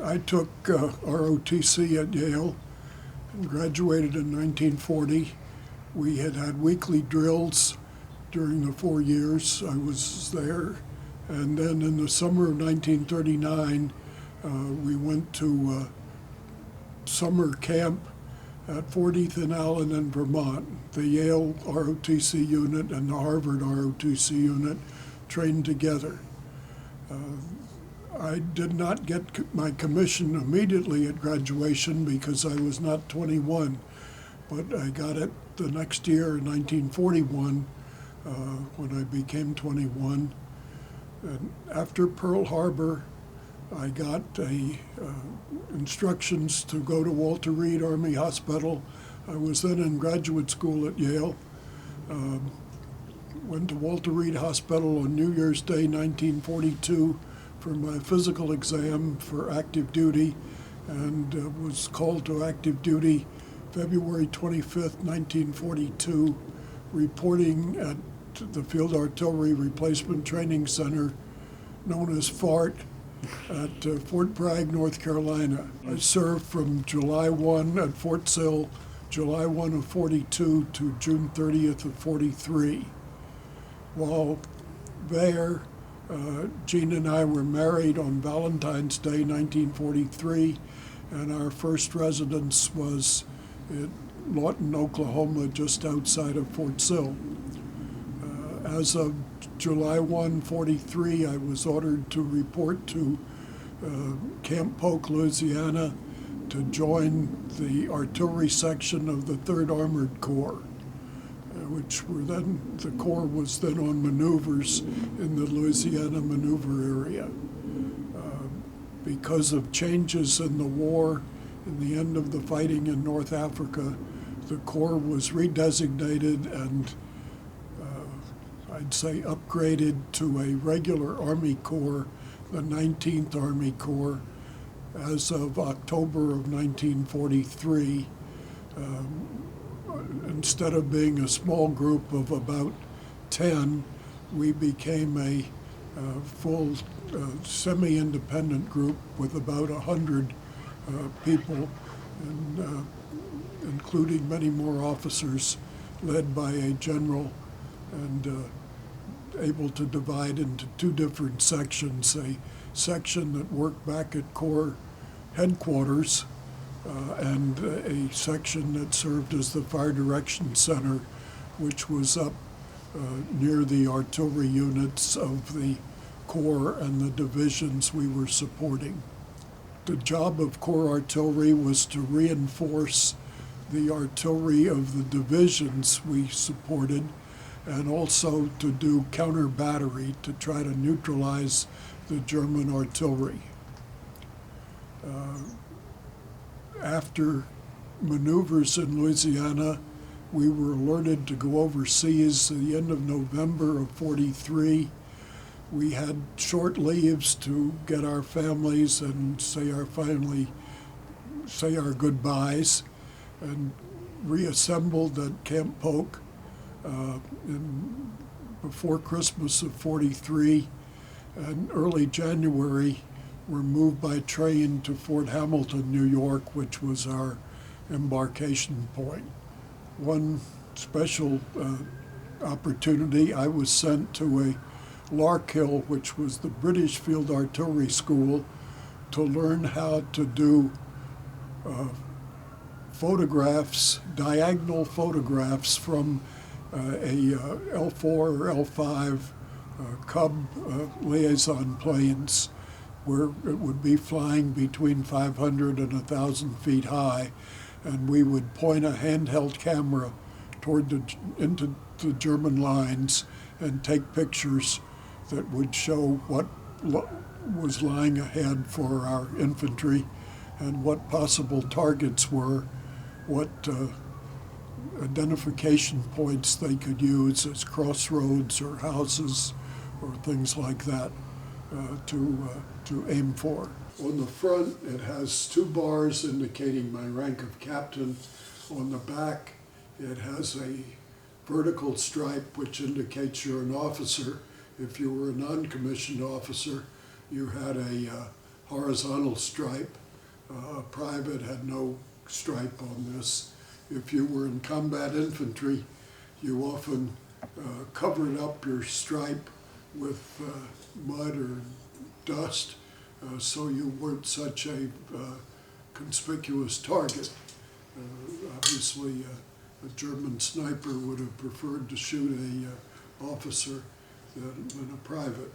I took ROTC at Yale and graduated in 1940. We had weekly drills during the 4 years I was there. And then in the summer of 1939, we went to summer camp at 40th and Allen in Vermont. The Yale ROTC unit and the Harvard ROTC unit trained together. I did not get my commission immediately at graduation because I was not 21, but I got it the next year in 1941 when I became 21. And after Pearl Harbor, I got instructions to go to Walter Reed Army Hospital. I was then in graduate school at Yale. Went to Walter Reed Hospital on New Year's Day, 1942, for my physical exam for active duty, and was called to active duty February 25th, 1942, reporting at the Field Artillery Replacement Training Center, known as FART, at Fort Bragg, North Carolina. I served from July 1 at Fort Sill, July 1 of 42 to June 30th of 43. While there, Jean and I were married on Valentine's Day, 1943, and our first residence was in Lawton, Oklahoma, just outside of Fort Sill. As of July 1, 43, I was ordered to report to Camp Polk, Louisiana, to join the artillery section of the 3rd Armored Corps, the Corps was then on maneuvers in the Louisiana maneuver area. Because of changes in the war and the end of the fighting in North Africa, the Corps was redesignated and I'd say upgraded to a regular Army Corps, the 19th Army Corps, as of October of 1943. Instead of being a small group of about 10, we became a full semi-independent group with about 100 people, and, including many more officers, led by a general, and able to divide into 2 different sections, a section that worked back at Corps headquarters, and a section that served as the Fire Direction Center, which was up near the artillery units of the Corps and the divisions we were supporting. The job of Corps artillery was to reinforce the artillery of the divisions we supported, and also to do counter battery to try to neutralize the German artillery. After maneuvers in Louisiana, we were alerted to go overseas at the end of November of 43. We had short leaves to get our families and say our goodbyes, and reassembled at Camp Polk before Christmas of 43, and early January were moved by train to Fort Hamilton, New York, which was our embarkation point. One special opportunity, I was sent to a Larkhill, which was the British Field Artillery School, to learn how to do photographs, diagonal photographs from a L4 or L5 Cub liaison planes, where it would be flying between 500 and 1,000 feet high, and we would point a handheld camera into the German lines and take pictures that would show what was lying ahead for our infantry and what possible targets were, what identification points they could use as crossroads or houses or things like that to aim for. On the front, it has 2 bars indicating my rank of captain. On the back, it has a vertical stripe which indicates you're an officer. If you were a non-commissioned officer, you had a horizontal stripe. A private had no stripe on this. If you were in combat infantry, you often covered up your stripe with mud or dust, so you weren't such a conspicuous target. Obviously, a German sniper would have preferred to shoot a officer than a private.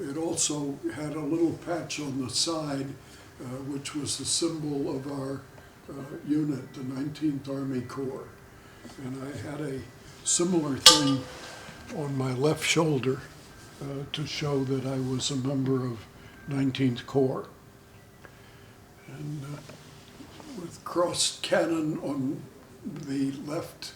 It also had a little patch on the side, which was the symbol of our unit, the 19th Army Corps. And I had a similar thing on my left shoulder to show that I was a member of 19th Corps. And with crossed cannon on the left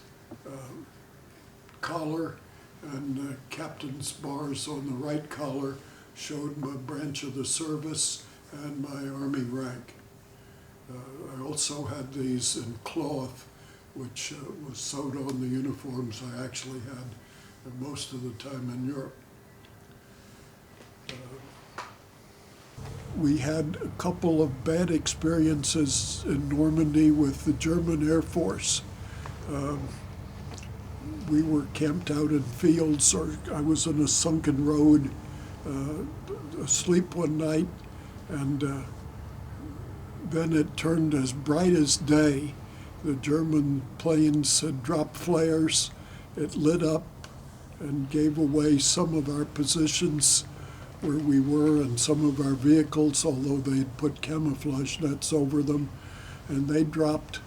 collar and captain's bars on the right collar showed my branch of the service and my Army rank. I also had these in cloth, which was sewed on the uniforms I actually had most of the time in Europe. We had a couple of bad experiences in Normandy with the German Air Force. We were camped out in fields, or I was in a sunken road, asleep one night, and then it turned as bright as day. The German planes had dropped flares. It lit up and gave away some of our positions where we were and some of our vehicles, although they had put camouflage nets over them. And they dropped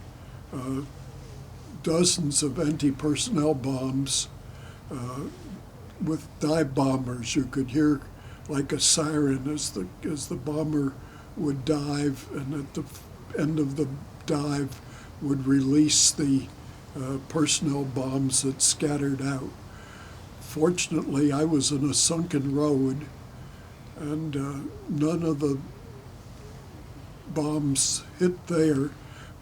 dozens of anti-personnel bombs with dive bombers. You could hear like a siren as the bomber would dive, and at the end of the dive would release the personnel bombs that scattered out. Fortunately, I was in a sunken road, and none of the bombs hit there,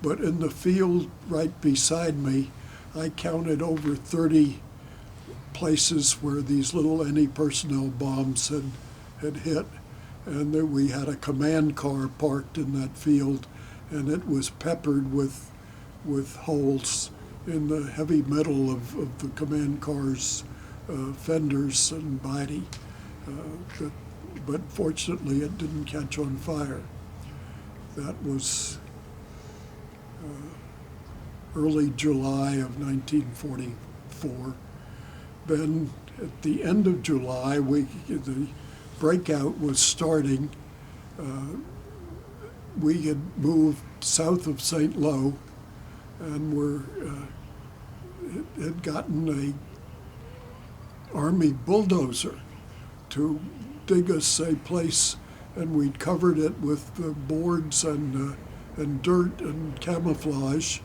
but in the field right beside me, I counted over 30 places where these little anti-personnel bombs had hit, and there we had a command car parked in that field, and it was peppered with holes in the heavy metal of the command car's fenders and body. But fortunately, it didn't catch on fire. That was early July of 1944. Then at the end of July, the breakout was starting. We had moved south of St. Lo and had gotten a Army bulldozer to dig us a place, and we'd covered it with boards and dirt and camouflage,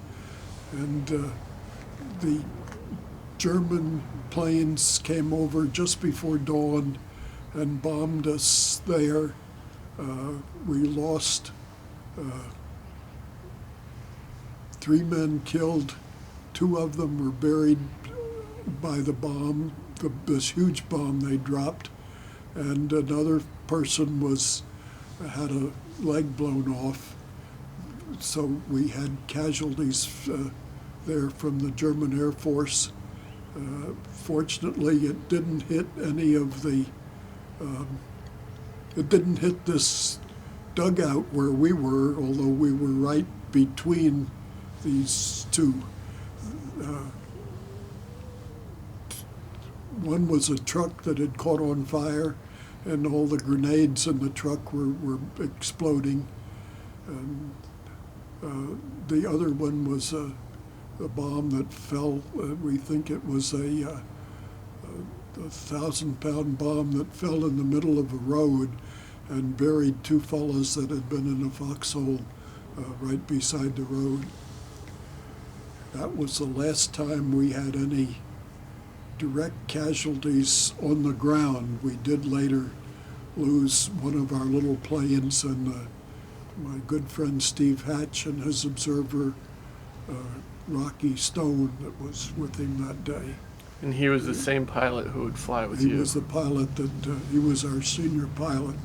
and the German planes came over just before dawn and bombed us there. We lost 3 men killed. 2 of them were buried by the bomb, this huge bomb they dropped, and another person had a leg blown off. So we had casualties there from the German Air Force. Fortunately, it didn't hit any of the, it didn't hit this dugout where we were, although we were right between these two. One was a truck that had caught on fire, and all the grenades in the truck were exploding. And the other one was a bomb that fell. We think it was a 1,000-pound bomb that fell in the middle of a road and buried 2 fellows that had been in a foxhole right beside the road. That was the last time we had any direct casualties on the ground. We did later lose one of our little planes, and my good friend Steve Hatch and his observer, Rocky Stone, that was with him that day. And he was the same pilot who would fly with you? He was the pilot he was our senior pilot.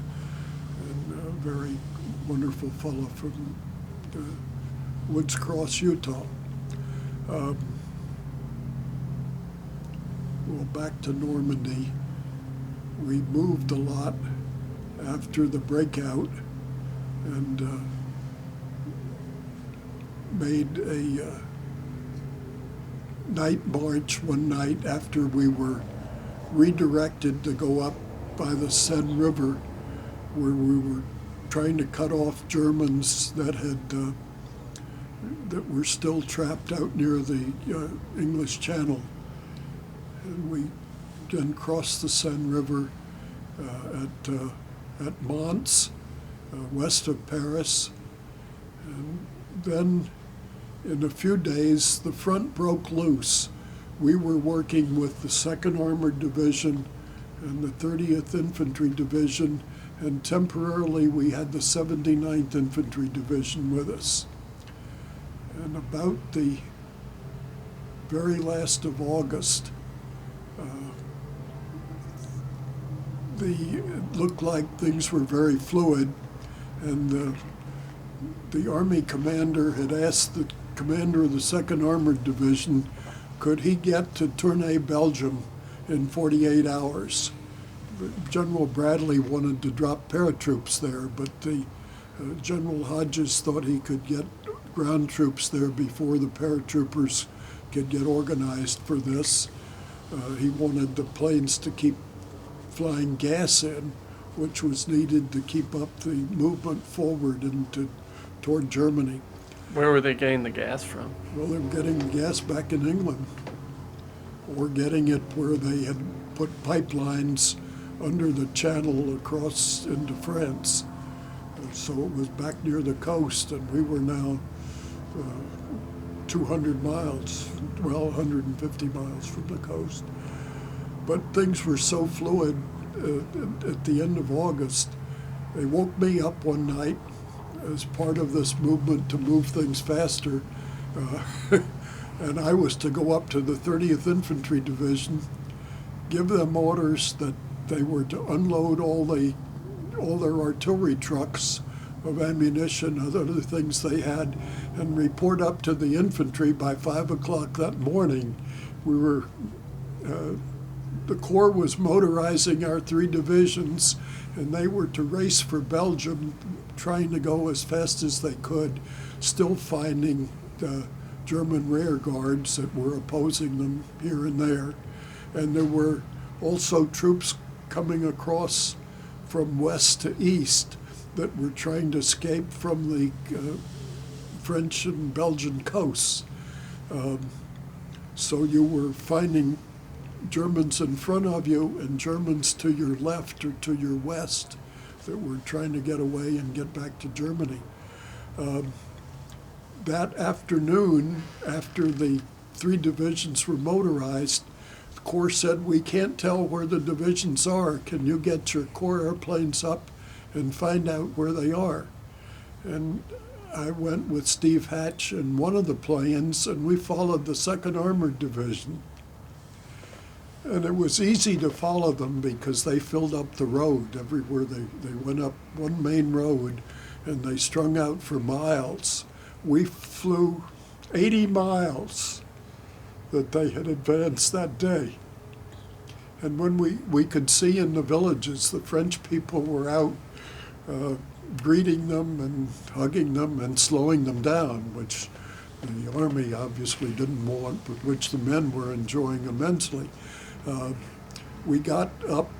very wonderful fellow from Woods Cross, Utah. Well, back to Normandy. We moved a lot after the breakout and made a night march one night after we were redirected to go up by the Seine River, where we were trying to cut off Germans that were still trapped out near the English Channel. And we then crossed the Seine River at Mons, west of Paris. And then in a few days, the front broke loose. We were working with the 2nd Armored Division and the 30th Infantry Division, and temporarily we had the 79th Infantry Division with us. And about the very last of August, it looked like things were very fluid, and the Army commander had asked the commander of the 2nd Armored Division, could he get to Tournai, Belgium in 48 hours? General Bradley wanted to drop paratroops there, but General Hodges thought he could get ground troops there before the paratroopers could get organized for this. He wanted the planes to keep flying gas in, which was needed to keep up the movement forward toward Germany. Where were they getting the gas from? Well, they were getting the gas back in England, or getting it where they had put pipelines under the channel across into France. So it was back near the coast, and we were now 200 miles, well, 150 miles from the coast. But things were so fluid at the end of August. They woke me up one night as part of this movement to move things faster, and I was to go up to the 30th Infantry Division, give them orders that they were to unload all their artillery trucks of ammunition and other things they had, and report up to the infantry by 5 o'clock that morning. We were the Corps was motorizing our 3 divisions, and they were to race for Belgium, trying to go as fast as they could, still finding German rear guards that were opposing them here and there. And there were also troops coming across from west to east that were trying to escape from the French and Belgian coasts. So you were finding Germans in front of you and Germans to your left or to your west that were trying to get away and get back to Germany. That afternoon, after the 3 divisions were motorized, the Corps said, we can't tell where the divisions are. Can you get your Corps airplanes up and find out where they are? And I went with Steve Hatch in one of the planes, and we followed the 2nd Armored Division. And it was easy to follow them because they filled up the road everywhere. They went up one main road, and they strung out for miles. We flew 80 miles that they had advanced that day. And when we could see in the villages, the French people were out greeting them and hugging them and slowing them down, which the Army obviously didn't want, but which the men were enjoying immensely. We got up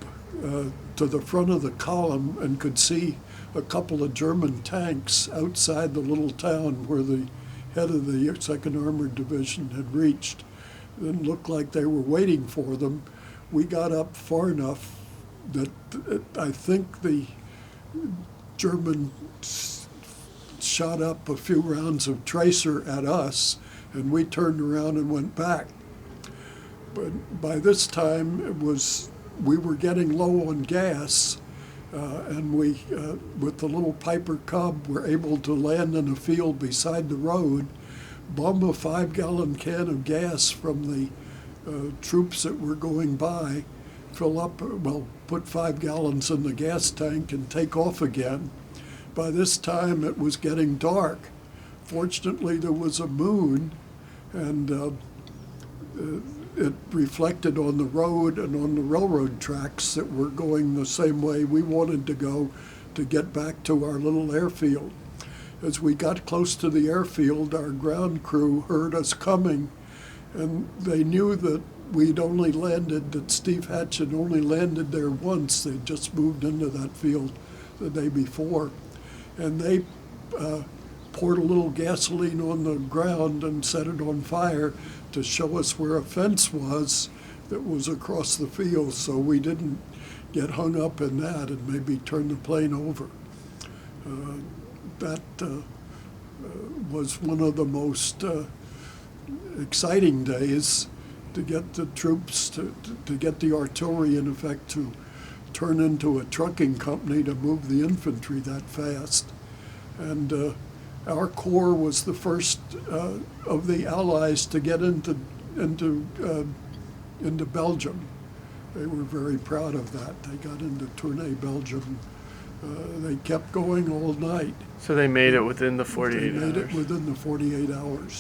to the front of the column and could see a couple of German tanks outside the little town where the head of the 2nd Armored Division had reached. It didn't look like they were waiting for them. We got up far enough that I think the Germans shot up a few rounds of tracer at us, and we turned around and went back. But by this time, we were getting low on gas, and we, with the little Piper Cub, were able to land in a field beside the road, bomb a 5-gallon can of gas from the troops that were going by, fill up, put 5 gallons in the gas tank and take off again. by this time it was getting dark. Fortunately, there was a moon, and it reflected on the road and on the railroad tracks that were going the same way we wanted to go to get back to our little airfield. As we got close to the airfield, our ground crew heard us coming, and they knew that that Steve Hatch had only landed there once. They'd just moved into that field the day before. And they poured a little gasoline on the ground and set it on fire to show us where a fence was that was across the field, so we didn't get hung up in that and maybe turn the plane over. That was one of the most exciting days, to get the troops, to get the artillery in effect to turn into a trucking company to move the infantry that fast. And our corps was the first of the Allies to get into Belgium. They were very proud of that. They got into Tournai, Belgium. They kept going all night. So they made it within the 48 hours? They made it hours. within the 48 hours.